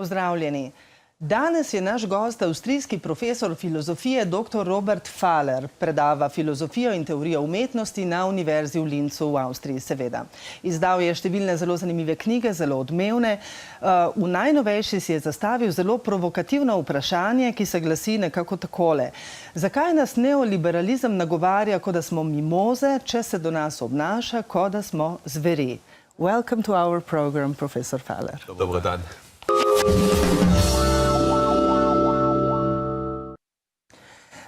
Pozdravljeni. Danes je naš gost avstrijski profesor filozofije dr. Robert Pfaller. Predava filozofijo in teorijo umetnosti na Univerzi v Linzu v Avstriji, seveda. Izdal je številne zelo zanimive knjige, zelo odmevne. V najnovejši si je zastavil zelo provokativno vprašanje, ki se glasi nekako takole. Zakaj nas neoliberalizem nagovarja, kot da smo mimoze, če se do nas obnaša, kot da smo zveri? Welcome to our program, Professor Pfaller. Dobar dan.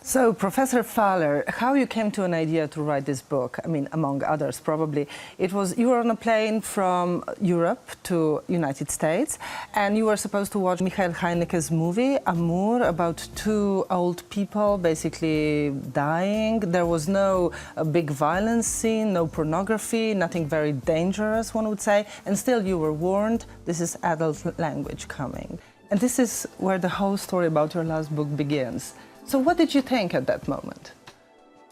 So, Professor Pfaller, how you came to an idea to write this book? I mean, among others, probably. You were on a plane from Europe to United States, and you were supposed to watch Michael Hanneke's movie, Amour, about two old people basically dying. There was no big violence scene, no pornography, nothing very dangerous, one would say, and still you were warned, this is adult language coming. And this is where the whole story about your last book begins. So what did you think at that moment?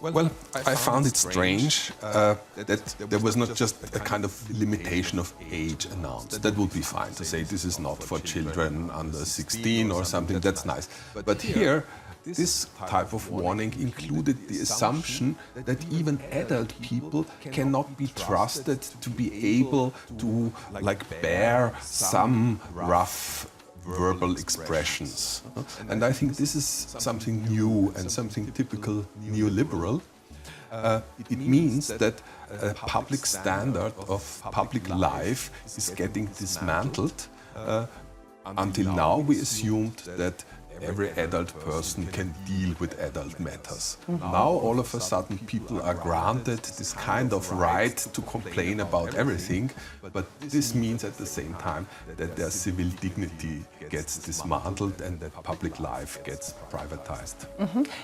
Well, I found it strange that there was not just a kind of limitation of age announced. That would be fine to say this is not for children under 16 or something, that's nice. But here, this type of warning included the assumption that even adult people cannot be trusted to be able to bear some rough verbal expressions. And I think this is something new and something typical neoliberal. It means that a public standard of public life is getting dismantled. Until now we assumed that every adult person can deal with adult matters. Now all of a sudden people are granted this kind of right to complain about everything, but this means at the same time that their civil dignity gets dismantled and that public life gets privatized.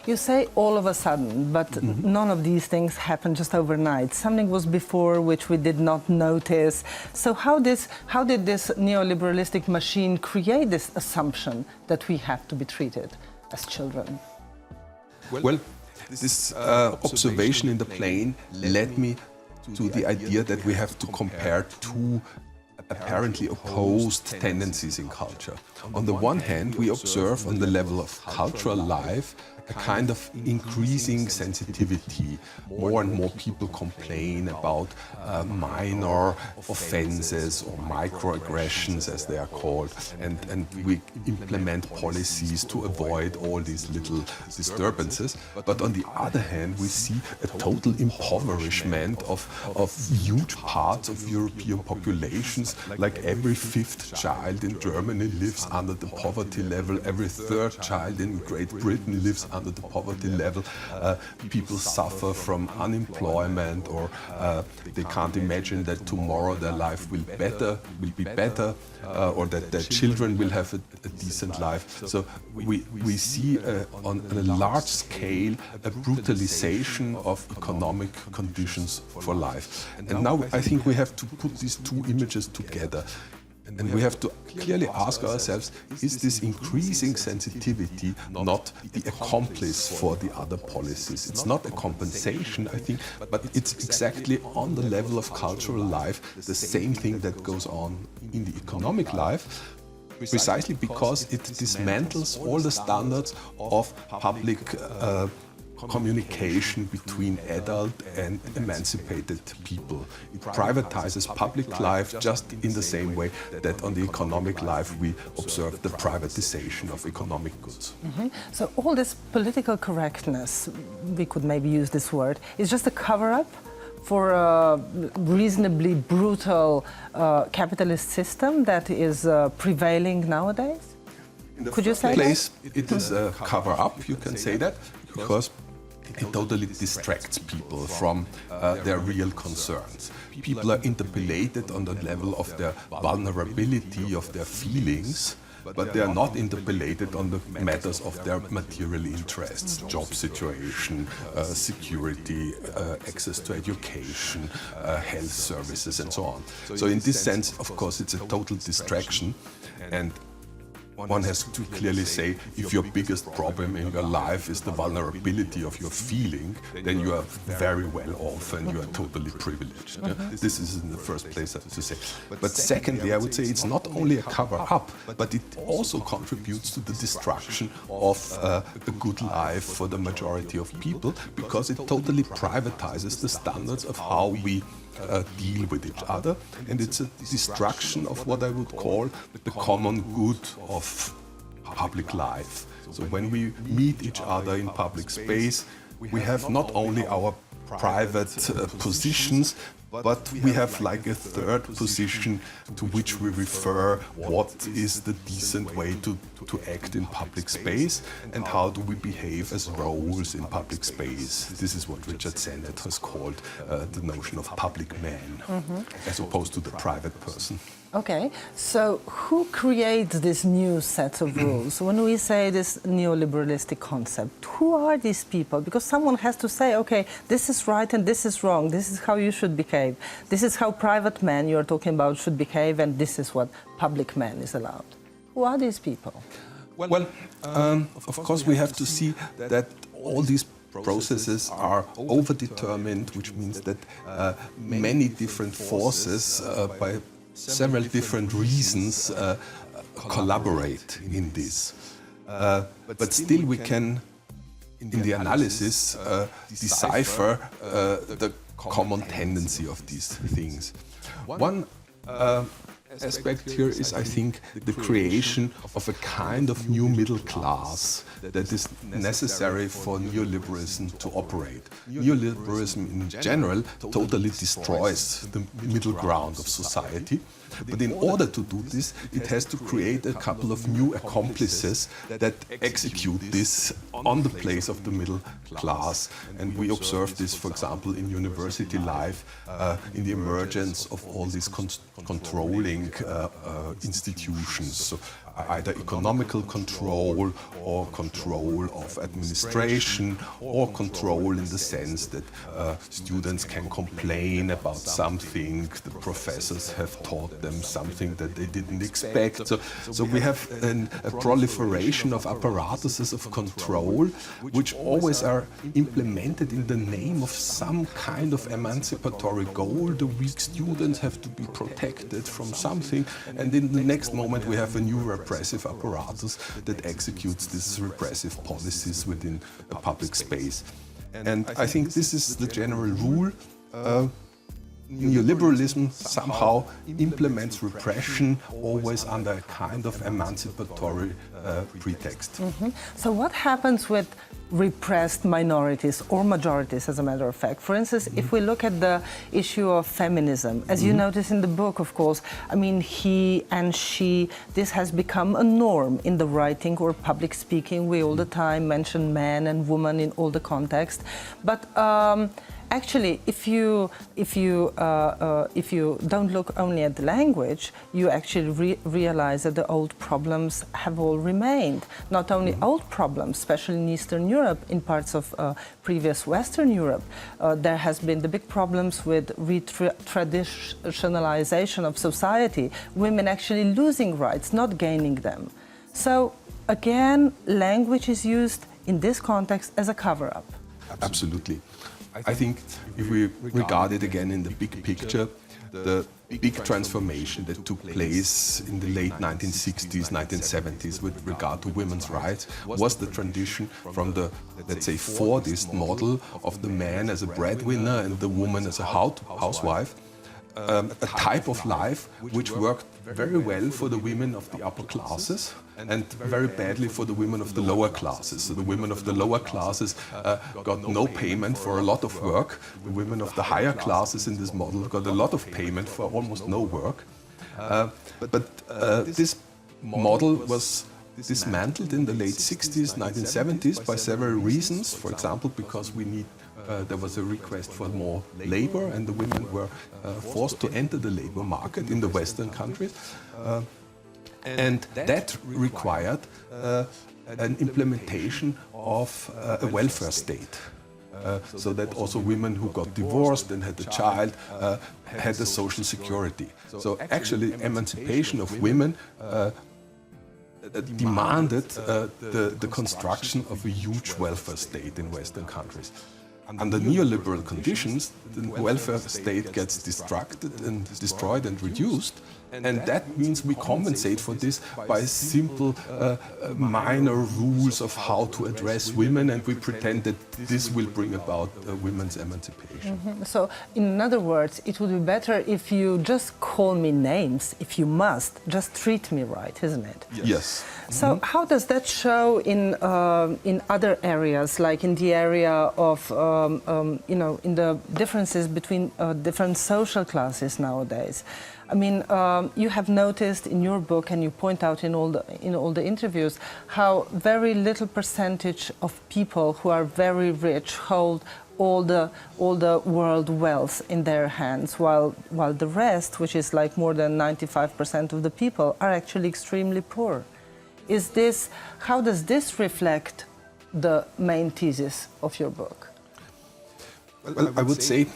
You say all of a sudden, but none of these things happened just overnight. Something was before which we did not notice. So how did this neoliberalistic machine create this assumption that we have to be treated as children? Well, this observation in the plane led me to the idea that we have to compare two apparently opposed tendencies in culture. On the one hand, we observe on the level of cultural life a kind of increasing sensitivity. More and more people complain about minor offenses or microaggressions, as they are called, and we implement policies to avoid all these little disturbances. But on the other hand, we see a total impoverishment of huge parts of European populations. Like every fifth child in Germany lives under the poverty level, every third child in Great Britain lives under the poverty level. People suffer from unemployment, or they can't imagine that tomorrow their life will be better, or that their children will have a decent life. So we see on a large scale a brutalization of economic conditions for life. And now I think we have to put these two images together. And we have to clearly ask ourselves, is this increasing sensitivity not the accomplice for the other policies? It's not a compensation, I think, but it's exactly on the level of cultural life, the same thing that goes on in the economic life, precisely because it dismantles all the standards of public communication between adult and emancipated people. It privatizes public life just in the same way that on the economic life we observe the privatization of economic goods. So all this political correctness, we could maybe use this word, is just a cover-up for a reasonably brutal capitalist system that is prevailing nowadays? Could you say that? It is a cover-up, you can say that, because it totally distracts people from their real concerns. People are interpellated on the level of their vulnerability, of their feelings, but they are not interpellated on the matters of their material interests, job situation, security, access to education, health services and so on. So in this sense, of course, it's a total distraction. And one has to clearly say, if your biggest problem in your life is the vulnerability of your feeling, then you are very well off and you are totally privileged. This is in the first place to say. But secondly, I would say it's not only a cover-up, but it also contributes to the destruction of a good life for the majority of people, because it totally privatizes the standards of how we deal with each other, and it's a destruction of what I would call the common good of public life. So when we meet each other in public space, we have not only our private positions, but we have like a third position to which we refer what is the decent way to act in public space and how do we behave as roles in public space. This is what Richard Sennett has called the notion of public man, as opposed to the private person. Okay, so who creates this new set of rules? When we say this neoliberalistic concept, who are these people? Because someone has to say, okay, this is right and this is wrong, this is how you should behave, this is how private men you're talking about should behave, and this is what public man is allowed. Who are these people? Well, of course we have to see that all these processes are overdetermined, which means that many different forces by several different reasons collaborate in this. But still we can, in the analysis, decipher the common tendency of these things. One aspect here is, I think, the creation of a kind of new middle class that is necessary for neoliberalism to operate. Neoliberalism in general totally destroys the middle ground of society. But in order to do this, it has to create a couple of new accomplices that execute this on the place of the middle class. And we observe this, for example, in university life, in the emergence of all these controlling institutions. So either economical control or control of administration or control in the sense that students can complain about something, the professors have taught them something that they didn't expect. So we have a proliferation of apparatuses of control which always are implemented in the name of some kind of emancipatory goal. The weak students have to be protected from something, and in the next moment we have a new repressive apparatus that executes these repressive policies within a public space. And I think this is the general rule. Neoliberalism somehow implements repression always under a kind of emancipatory pretext. So what happens with repressed minorities or majorities, as a matter of fact? For instance, if we look at the issue of feminism, as you notice in the book, of course, I mean, he and she, this has become a norm in the writing or public speaking. We all the time mention man and woman in all the context. But actually, if you don't look only at the language, you actually realize that the old problems have all remained. Not only old problems, especially in Eastern Europe, in parts of previous Western Europe, there has been the big problems with traditionalization of society, women actually losing rights, not gaining them. So again, language is used in this context as a cover-up. Absolutely. I think if we regard it again in the big picture, the big transformation that took place in the late 1960s, 1970s with regard to women's rights was the transition from the, let's say, Fordist model of the man as a breadwinner and the woman as a housewife, a type of life which worked very well for the women of the upper classes and very badly for the women of the lower classes. So the women of the lower classes got no payment for a lot of work. The women of the higher classes in this model got a lot of payment for almost no work. This model was dismantled in the late 60s, 1970s by several reasons. For example, because there was a request for more labor and the women were forced to enter the labor market in the Western countries. And that required an implementation of a welfare state. So that also women who got divorced and had a child had a social security. So actually emancipation of women demanded the construction of a huge welfare state in Western countries. Under neoliberal conditions, the welfare state gets destroyed and reduced, and that means we compensate for this by simple minor rules of how to address women, and we pretend that this will bring about women's emancipation. Mm-hmm. So, in other words, it would be better if you just call me names, if you must, just treat me right, isn't it? Yes. So, how does that show in other areas, like in the area of, in the differences between different social classes nowadays? I mean, you have noticed in your book, and you point out in all the interviews, how very little percentage of people who are very rich hold all the world wealth in their hands, while the rest, which is like more than 95% of the people, are actually extremely poor. How does this reflect the main thesis of your book? Well, I would say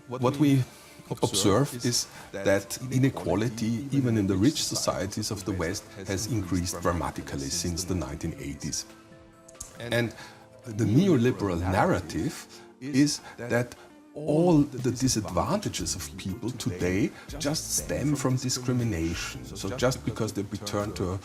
what we observe is that inequality, even in the rich societies of the West, has increased dramatically since the 1980s. And the neoliberal narrative is that all the disadvantages of people today just stem from discrimination. So just because they pertain to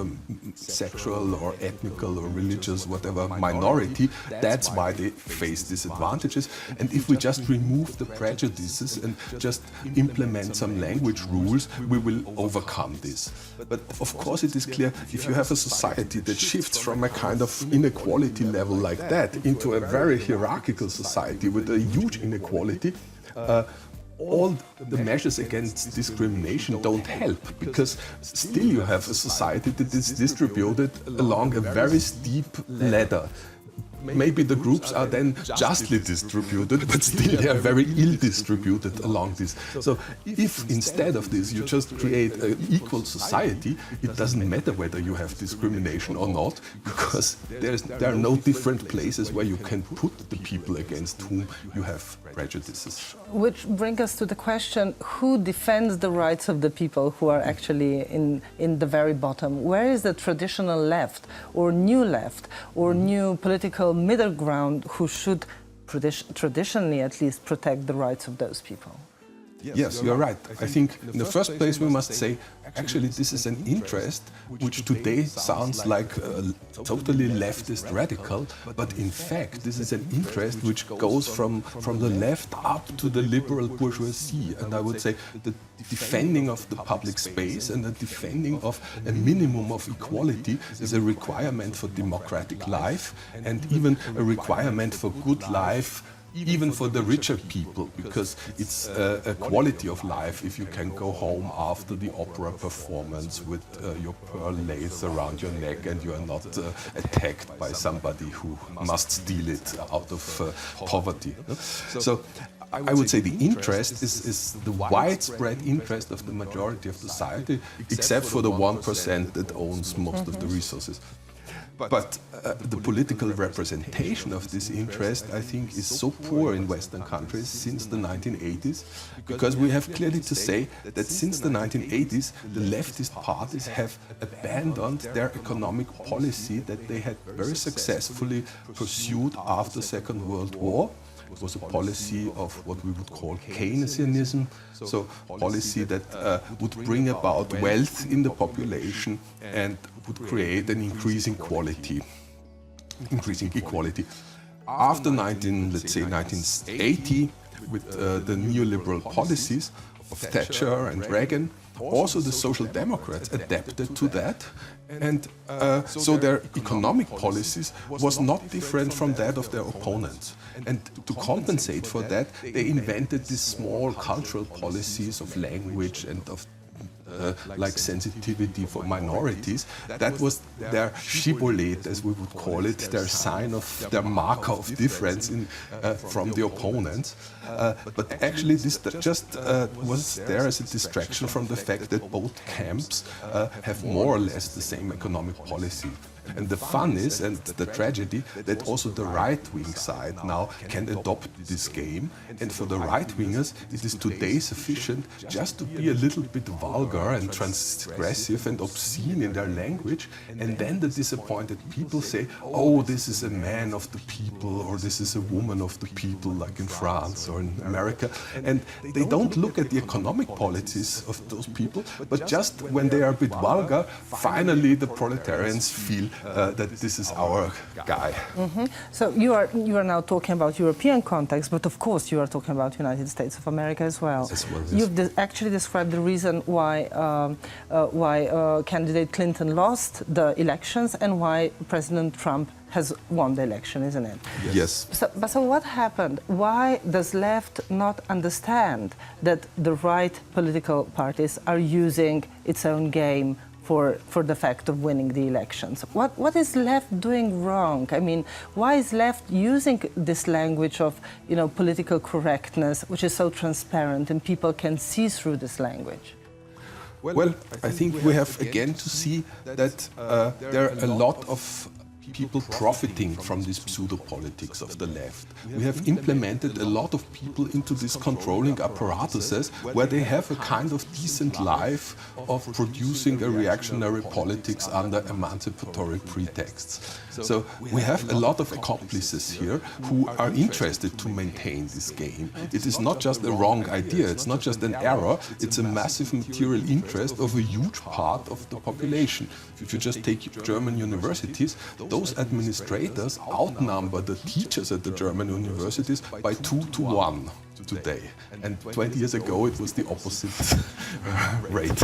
a sexual or ethnical or religious, whatever minority, that's why they face disadvantages. And if we just remove the prejudices and just implement some language rules, we will overcome this. But of course it is clear, if you have a society that shifts from a kind of inequality level like that into a very hierarchical society with a huge inequality, all the measures against discrimination don't help, because still you have a society that is distributed along a very steep ladder. Maybe the groups are then justly distributed, but still they are very ill distributed along this. So if instead of this you just create an equal society, it doesn't matter whether you have discrimination or not, because there are no different places where you can put the people against whom you have prejudices. Which brings us to the question, who defends the rights of the people who are actually in the very bottom? Where is the traditional left or new political middle ground who should traditionally at least protect the rights of those people? Yes, you're right. I think in the first place we must say, actually this is an interest which today sounds like totally leftist radical, but in fact this is an interest which goes from the left up to the liberal bourgeoisie. And I would say the defending of the public space and the defending of a minimum of equality is a requirement for democratic life, and even a requirement for good life, even for the richer people, because it's a quality of life if you can go home after the opera performance with your pearl lace around your neck and you are not attacked by somebody who must steal it out of poverty. So I would say the interest is the widespread interest of the majority of society, except for the 1% that owns most of the resources. But the political representation of this interest, I think, is so poor in Western countries since the 1980s, because we have clearly to say that since the 1980s, the leftist parties have abandoned their economic policy that they had very successfully pursued after the Second World War. It was a policy of what we would call Keynesianism, so a policy that would bring about wealth in the population and would create an increasing equality. After 1980, with the neoliberal policies of Thatcher and Reagan, also the Social Democrats adapted to that, and so their economic policies was not different from that of their opponents. And to compensate for that, they invented these small cultural policies of language and of like sensitivity for minorities. That was their shibboleth, as we would call it, their sign of their marker of difference from the opponents. But actually this just was there as a distraction from the fact that both camps have more or less the same economic policy. And the fun is, and the tragedy, that also the right-wing side now can adopt this game. And for the right-wingers, it is today sufficient just to be a little bit vulgar and transgressive and obscene in their language. And then the disappointed people say, oh, this is a man of the people, or this is a woman of the people, like in France or in America. And they don't look at the economic policies of those people, but just when they are a bit vulgar, finally the proletarians feel that this is our guy. Mm-hmm. So you are now talking about European context, but of course you are talking about United States of America as well. Yes. You've actually described the reason why candidate Clinton lost the elections and why President Trump has won the election, isn't it? Yes. So what happened? Why does left not understand that the right political parties are using its own game for the fact of winning the elections? What is left doing wrong? I mean, why is left using this language of, you know, political correctness, which is so transparent and people can see through this language? Well, I think we have again to see that there are a lot of people profiting from this pseudo-politics of the left. We have implemented a lot of people into these controlling apparatuses where they have a kind of decent life of producing a reactionary politics under emancipatory pretexts. So we have a lot of accomplices here who are interested to maintain this game. It is not just a wrong idea, it's not just an error, it's a massive material interest of a huge part of the population. If you just take German universities, those administrators outnumber the teachers at the German universities by 2 to 1 today. And 20 years ago it was the opposite rate.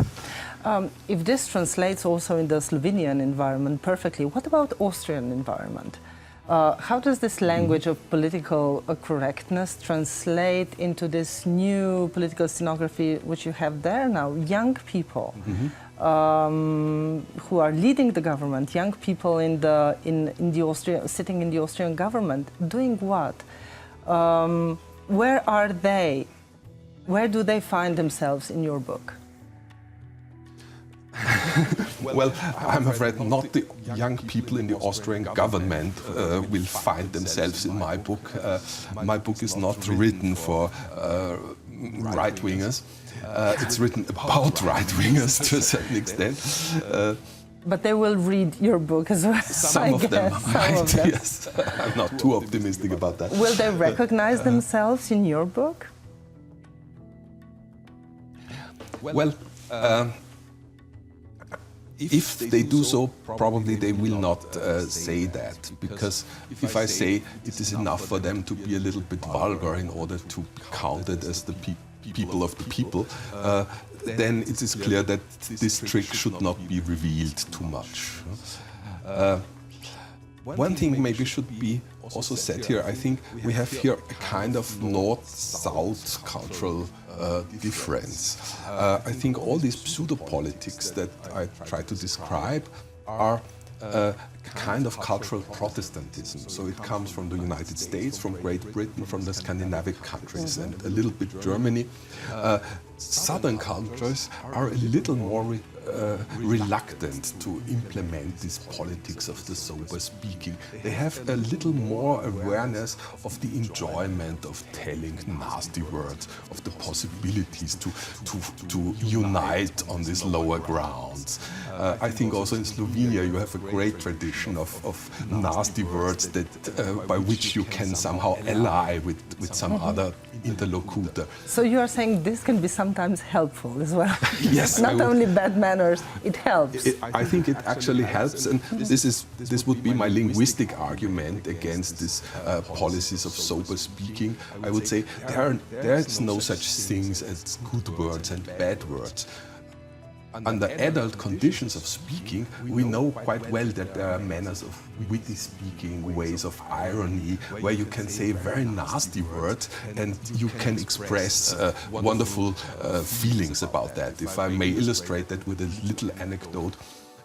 If this translates also in the Slovenian environment perfectly, what about Austrian environment? How does this language of political correctness translate into this new political scenography which you have there now? Young people who are leading the government, young people in the Austrian, sitting in the Austrian government, doing what? Where are they? Where do they find themselves in your book? Well, I'm afraid not the young people in the Austrian government will find themselves in my book. My book is not written for right-wingers. It's written about right-wingers to a certain extent. But they will read your book as well. Some of them might, yes. I'm not too optimistic about that. Will they recognize themselves in your book? Well, if they do so, probably they will not say that, because if I say it is enough for them to be a little bit vulgar in order to be counted as the people of the people, then it is clear that this trick should not be revealed too much. One thing maybe should be also said here. I think we have here a kind of north-south cultural difference. I think all these pseudo-politics that I try to describe are a kind of cultural Protestantism. So it comes from the United States, from Great Britain, from the Scandinavic countries, and a little bit Germany. Southern cultures are a little more reluctant to implement this politics of the sober speaking. They have a little more awareness of the enjoyment of telling nasty words, of the possibilities to unite on these lower grounds. I think also in Slovenia you have a great tradition of nasty words that by which you can somehow ally with some other interlocutor. So you are saying this can be sometimes helpful as well? Yes. Not only bad manners, it helps. I think it actually helps, and this would be my linguistic argument against these policies of sober speaking. I would say there is no such things as good words and bad words. Under adult conditions of speaking, we know quite well that there are manners of witty speaking, ways of irony, where you can say very nasty words and you can express wonderful feelings about that. If I may illustrate that with a little anecdote.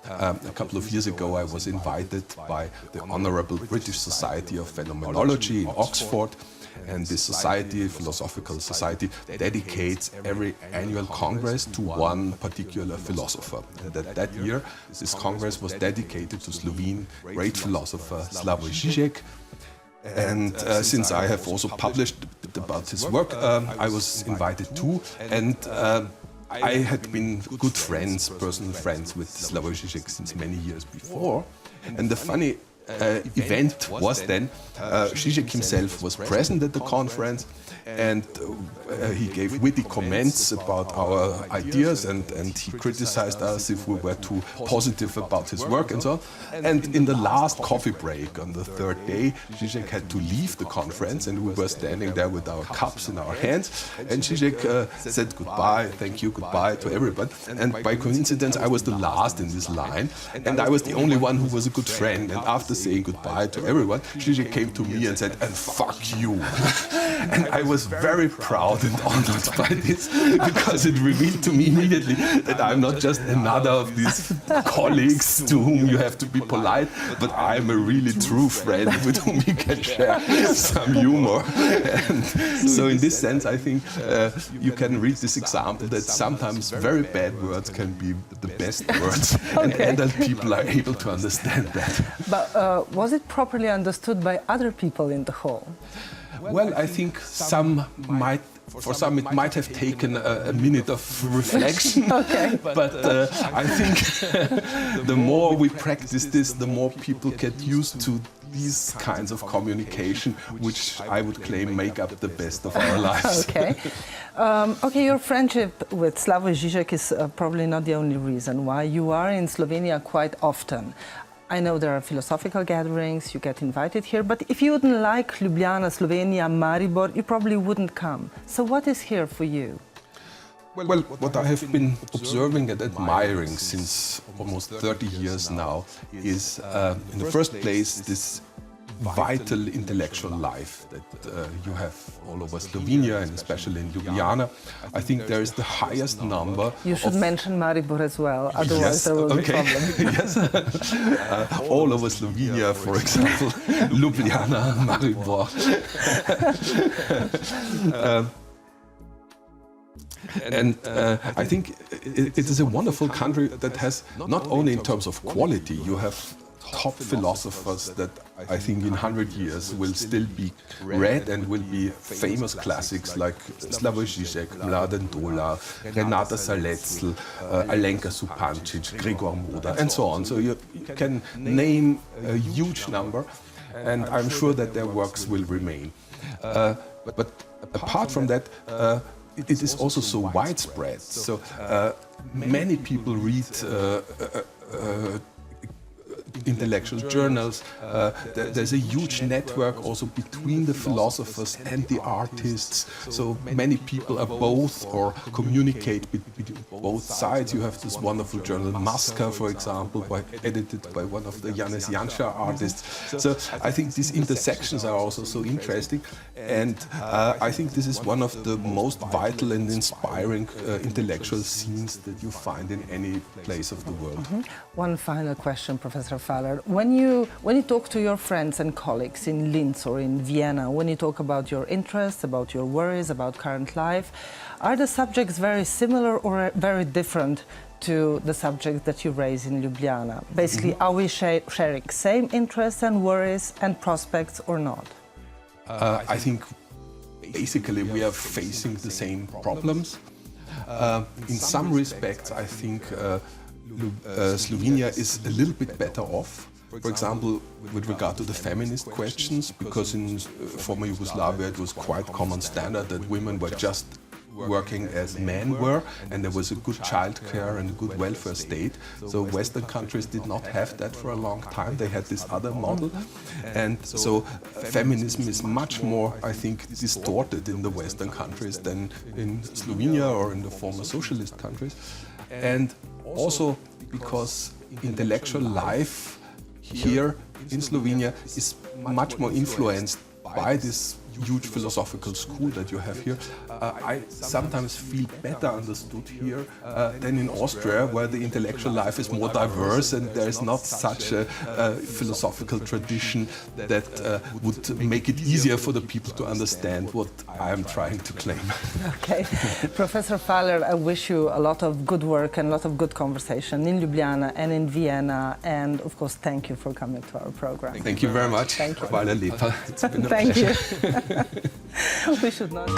A couple of years ago I was invited by the Honourable British Society of Phenomenology in Oxford, And this society, philosophical society, dedicates every annual congress to one particular philosopher. And that year, this congress was dedicated to Slovene great philosopher Slavoj Žižek. And since I have also published about his work, I was invited too. And I had been good friends, personal friends with Slavoj Žižek since many years before. And the funny event was then, Žižek himself was present at the conference, and he gave witty comments about our ideas, and he criticized us if we were too positive about his work and so on. And in the last coffee break on the third day, Žižek had to leave the conference, and we were standing there with our cups in our hands, and Žižek said goodbye, thank you, goodbye to everybody. And by coincidence, I was the last in this line, and I was the only one who was a good friend. And after saying goodbye to everyone, Žižek came to me and said, "And fuck you." And I was very proud and honored by this, because it revealed to me immediately that I'm not just another of these colleagues to whom you have to be polite, but I'm a really true friend with whom you can share some humor. And so in this sense, I think you can read this example that sometimes very bad words can be the best words, and adult people are able to understand that. But was it properly understood by other people in the hall? Well, I think for some it might have taken a minute of reflection. Okay. But I think the more we practice this, the more people get used to these kinds of communication, which I would claim make up the best of our lives. Okay. Okay, your friendship with Slavoj Žižek is probably not the only reason why you are in Slovenia quite often. I know there are philosophical gatherings, you get invited here, but if you wouldn't like Ljubljana, Slovenia, Maribor, you probably wouldn't come. So what is here for you? Well, what I have been observing and admiring since almost 30 years now is, in the first place, this vital intellectual life that you have all over Slovenia, and especially in Ljubljana. I think there is the highest number. You should mention Maribor as well, otherwise there will be problems. Yes. All over Slovenia, for example, Ljubljana, Maribor. And I think it is a wonderful country that has, not only in terms of quality, you have top philosophers that I think in 100 years will still be read and will be famous classics like Slavoj Žižek, Mladen Dolar, Renata Salecl, Alenka Supancic, Gregor Moda, and so on. So you can name a huge number, and I'm sure that their works will remain. But apart from that, it is also so widespread. So many people read intellectual journals. There's a huge network also between the philosophers and the artists. So many people are both or communicate between both sides. You have this wonderful journal Maska, for example, edited by one of the Janez Janša artists. So I think these intersections are also so interesting, and I think this is one of the most vital and inspiring intellectual scenes that you find in any place of the world. Mm-hmm. One final question, Professor Pfaller. When you talk to your friends and colleagues in Linz or in Vienna, when you talk about your interests, about your worries, about current life, are the subjects very similar or very different to the subjects that you raise in Ljubljana? Basically, are we sharing same interests and worries and prospects or not? I think basically we are facing the same problems. In some respects, I think Slovenia is a little bit better off. For example, with regard to the feminist questions, because in former Yugoslavia it was quite common standard that women were just working as men were, and there was a good childcare and a good welfare state. So Western countries did not have that for a long time. They had this other model. And so feminism is much more, I think, distorted in the Western countries than in Slovenia or in the former socialist countries. And also because intellectual life here in Slovenia is much more influenced by this huge philosophical school that you have here. I sometimes feel better understood here than in Austria, where the intellectual life is more diverse and there is not such a philosophical tradition that would make it easier for the people to understand what I am trying to claim. Okay. Professor Pfaller, I wish you a lot of good work and a lot of good conversation in Ljubljana and in Vienna, and of course thank you for coming to our program. Thank you very much. Thank you. Hvala lepa. It's been a Thank pleasure. you. We should not.